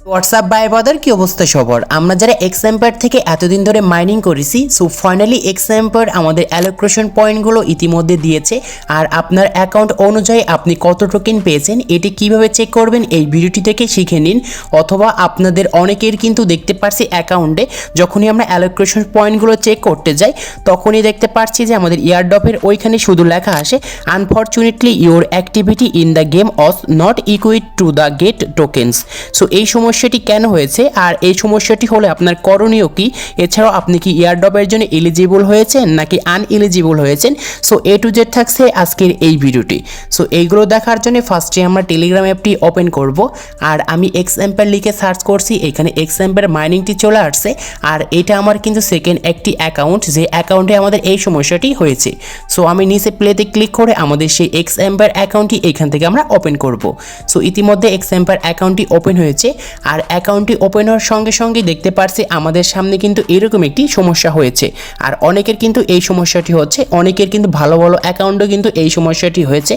WhatsApp ভাই brother কি অবস্থা সবার? আমরা যারা ⴤ থেকে এতদিন ধরে মাইনিং করেছি, সো ফাইনালি ⴤ আমাদের অ্যালোকেশন পয়েন্টগুলো ইতিমধ্যে দিয়েছে। আর আপনার অ্যাকাউন্ট অনুযায়ী আপনি কত টোকেন পেয়েছেন এটি কিভাবে চেক করবেন এই ভিডিওটি থেকে শিখে নিন। অথবা আপনাদের অনেকের কিন্তু দেখতে পারছি অ্যাকাউন্টে যখনই আমরা অ্যালোকেশন পয়েন্টগুলো চেক করতে যাই তখনই দেখতে পাচ্ছি যে আমাদের এয়ারড্রপের ওইখানে শুধু লেখা আসে unfortunately your activity in the game was not equated to the get tokens. So এই সমস্যাটি কেন হয়েছে আর এই সমস্যাটি হলে আপনার করণীয় কি, এছাড়াও আপনি কি এয়ারড্রপের জন্য এলিজিবল হয়েছেন নাকি আনএলিজিবল হয়েছেন, সো এ টু জেড থাকছে আজকের এই ভিডিওটি। সো এইগুলো দেখার জন্য ফার্স্টে আমরা টেলিগ্রাম অ্যাপটি ওপেন করব। আর আমি লিখে সার্চ করছি, এখানে মাইনিংটি চলে আসছে। আর এটা আমার কিন্তু সেকেন্ড একটি অ্যাকাউন্ট, যে অ্যাকাউন্টে আমাদের এই সমস্যাটি হয়েছে। সো আমি নিচে প্লেতে ক্লিক করে আমাদের সেই অ্যাকাউন্টটি এখান থেকে আমরা ওপেন করব। সো ইতিমধ্যে অ্যাকাউন্টটি ওপেন হয়েছে। আর অ্যাকাউন্টটি ওপেন হওয়ার সঙ্গে সঙ্গে দেখতে পাচ্ছি আমাদের সামনে কিন্তু এরকম একটি সমস্যা হয়েছে। আর অনেকের কিন্তু এই সমস্যাটি হচ্ছে, অনেকের কিন্তু ভালো ভালো অ্যাকাউন্টও কিন্তু এই সমস্যাটি হয়েছে।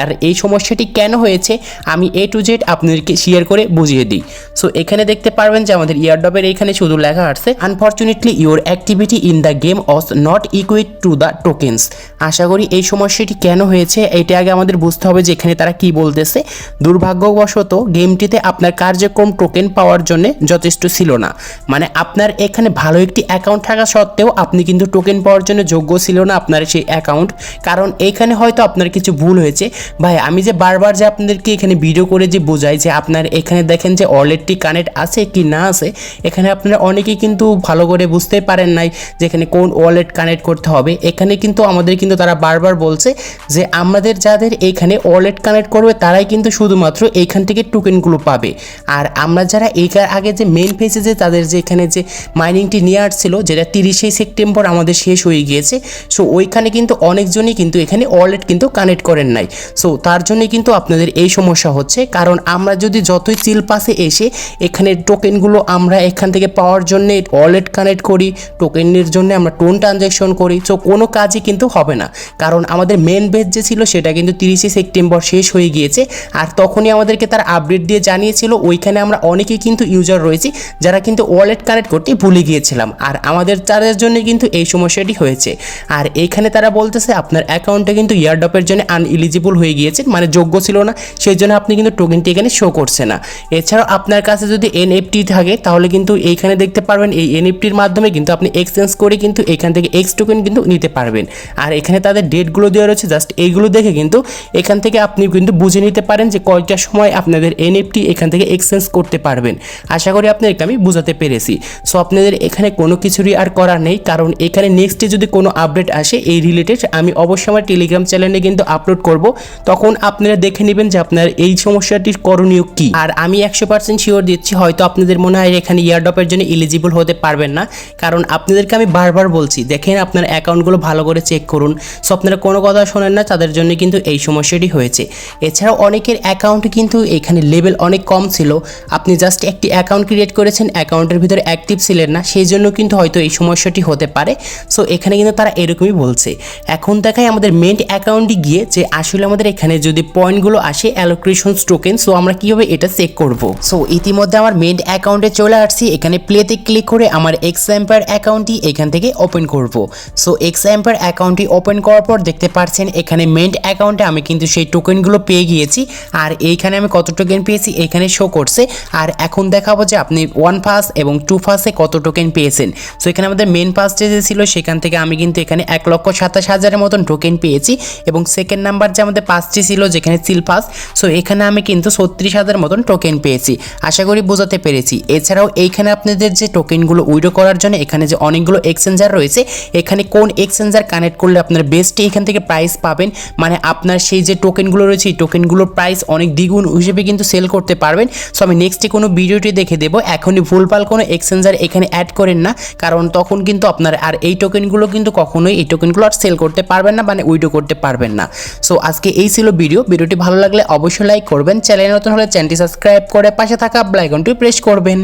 আর এই সমস্যাটি কেন হয়েছে আমি এ টু জেড আপনাদেরকে শেয়ার করে বুঝিয়ে দিই। সো এখানে দেখতে পারবেন যে আমাদের এয়ারড্রপের এখানে শুধু লেখা আছে unfortunately your activity in the game was not equated to the tokens. আশা করি এই সমস্যাটি কেন হয়েছে এটা আগে আমাদের বুঝতে হবে যে এখানে তারা কি বলতেছে। দুর্ভাগ্যবশত গেমটিতে আপনার কার্যক্রম টোকেন পাওয়ার জন্য যথেষ্ট ছিল না। মানে আপনার এখানে ভালো একটি অ্যাকাউন্ট থাকা সত্ত্বেও আপনি কিন্তু টোকেন পাওয়ার জন্য যোগ্য ছিল না আপনার সেই অ্যাকাউন্ট। কারণ এইখানে হয়তো আপনার কিছু ভুল হয়েছে। ভাই আমি যে বারবার যে আপনাদেরকে এখানে ভিডিও করে যে বোঝাই যে আপনার এখানে দেখেন যে ওয়ালেটটি কানেক্ট আছে কি না আছে, এখানে আপনারা অনেকেই কিন্তু ভালো করে বুঝতে পারেন নাই যে এখানে কোন ওয়ালেট কানেক্ট করতে হবে। এখানে কিন্তু আমাদের কিন্তু তারা বারবার বলছে যে আমাদের যাদের এইখানে ওয়ালেট কানেক্ট করবে তারাই কিন্তু শুধুমাত্র এইখান থেকে টোকেনগুলো পাবে। আর আমরা যারা এইখানে আগে যে মেইন ফেজে যে তাদের যে এখানে যে মাইনিংটি নিয়ে আসছিল, যেটা 30 সেপ্টেম্বর আমাদের শেষ হয়ে গিয়েছে, সো ওইখানে কিন্তু অনেকজনই কিন্তু এখানে ওয়ালেট কিন্তু কানেক্ট করেন নাই। সো তার জন্য কিন্তু আপনাদের এই সমস্যা হচ্ছে। কারণ আমরা যদি যতই চিল পাসে এসে এখানে টোকেনগুলো আমরা এখান থেকে পাওয়ার জন্য ওয়ালেট কানেক্ট করি, টোকেনের জন্য আমরা টোন ট্রানজ্যাকশন করি, সো কোনো কাজই কিন্তু হবে না। কারণ আমাদের মেন বেজ যে ছিল সেটা কিন্তু 30 সেপ্টেম্বর শেষ হয়ে গিয়েছে। আর তখনই আমাদেরকে তার আপডেট দিয়ে জানিয়েছিল ওইখানে আমরা অনেকেই কিন্তু ইউজার রয়েছি যারা কিন্তু ওয়ালেট কানেক্ট করতে ভুলে গিয়েছিলাম। আর আমাদের তাদের জন্য কিন্তু এই সমস্যাটি হয়েছে। আর এইখানে তারা বলতেছে আপনার অ্যাকাউন্টে কিন্তু এয়ারড্রপের জন্য আনএলিজিবল হয়ে গিয়েছে, মানে যোগ্য ছিল না, সেই জন্য আপনি কিন্তু টোকেনটি এখানে শো করছে না। এছাড়াও আপনার কাছে যদি এনএফটি থাকে তাহলে কিন্তু এইখানে দেখতে পারবেন এই এনএফটির মাধ্যমে কিন্তু আপনি এক্সচেঞ্জ করে কিন্তু এখান থেকে এক্স টোকেন কিন্তু নিতে পারবেন। আর এখানে তাদের ডেটগুলো দেওয়া রয়েছে, জাস্ট এইগুলো দেখে কিন্তু এখান থেকে আপনি কিন্তু বুঝে নিতে পারেন যে কয়টার সময় আপনাদের এনএফটি এখান থেকে এক্সচেঞ্জ করতে পারবেন। আশা করি আপনাদেরকে আমি বুঝাতে পেরেছি। সো আপনাদের এখানে কোনো কিছুরই আর করার নেই, কারণ এখানে নেক্সটে যদি কোনো আপডেট আসে এই রিলেটেড আমি অবশ্যই আমার টেলিগ্রাম চ্যানেলে কিন্তু আপলোড করব, তখন আপনারা দেখে নেবেন যে আপনার এই সমস্যাটির করণীয় কি। আর আমি 100% শিওর দিচ্ছি হয়তো আপনাদের মনে হয় এখানে এয়ারড্রপের জন্য এলিজিবল হতে পারবেন না, কারণ আপনাদেরকে আমি বারবার বলছি দেখেন আপনার অ্যাকাউন্টগুলো ভালো করে চেক করুন। সো আপনারা কোনো কথা শোনেন না, তাদের জন্য কিন্তু এই সমস্যাটি হয়েছে। এছাড়াও অনেকের অ্যাকাউন্ট কিন্তু এখানে লেভেল অনেক কম ছিল, আপনি জাস্ট একটি অ্যাকাউন্ট ক্রিয়েট করেছেন, অ্যাকাউন্টের ভিতরে অ্যাক্টিভ ছিলেন না, সেই জন্য কিন্তু হয়তো এই সমস্যাটি হতে পারে। সো এখানে কিন্তু তারা এরকমই বলছে। এখন দেখায় আমাদের মেন অ্যাকাউন্টে গিয়ে যে আসলে আমাদের এখানে যদি পয়েন্টগুলো আসে অ্যালোকেশন টোকেন, সো আমরা কীভাবে এটা চেক করব। সো ইতিমধ্যে আমার মেন অ্যাকাউন্টে চলে আসছি, এখানে প্লেতে ক্লিক করে আমার অ্যাকাউন্টটি এখান থেকে ওপেন করব। সো অ্যাকাউন্টটি ওপেন করার পর দেখতে পাচ্ছেন এখানে মেন অ্যাকাউন্টে আমি কিন্তু সেই টোকেনগুলো পেয়ে গিয়েছি। আর এইখানে আমি কত টোকেন পেয়েছি এখানে শো করছে। আর এখন দেখাবো যে আপনি 1 পাস এবং 2 পাসে কত টোকেন পেয়েছেন। সো এখানে আমাদের মেন পাসে যে ছিল সেখান থেকে আমি কিন্তু এখানে 1,27,000-এর মতন টোকেন পেয়েছি। এবং সেকেন্ড নাম্বার যে আমাদের পাসটি ছিল যেখানে সিল পাস, সো এখানে আমি কিন্তু 36,000 মতন টোকেন পেয়েছি। আশা করি বোঝাতে পেরেছি। এছাড়াও এইখানে আপনাদের যে টোকেনগুলো উইড্রো করার জন্য এখানে যে অনেকগুলো এক্সচেঞ্জার রয়েছে, এখানে কোন এক্সচেঞ্জার কানেক্ট করলে আপনার বেস্টে এখান থেকে প্রাইস পাবেন, মানে আপনার সেই যে টোকেনগুলো রয়েছে এই টোকেনগুলোর প্রাইস অনেক দ্বিগুণ হিসেবে কিন্তু সেল করতে পারবেন। সো আমি নেক্সটে কোনো ভিডিওটি দেখে দেবো। এখনই ভুলভাল কোনো এক্সচেঞ্জার এখানে অ্যাড করেন না, কারণ তখন কিন্তু আপনার আর এই টোকেনগুলো কিন্তু কখনোই এই টোকেনগুলো আর সেল করতে পারবেন না, মানে উইড্রো করতে পারবেন না। সো আজকে এই ছিল ভিডিওটি ভালো লাগলে অবশ্যই লাইক করবেন, চ্যানেল নতুন হলে চ্যানেলটি সাবস্ক্রাইব করে পাশে থাকা বেল আইকনটি প্রেস করবেন।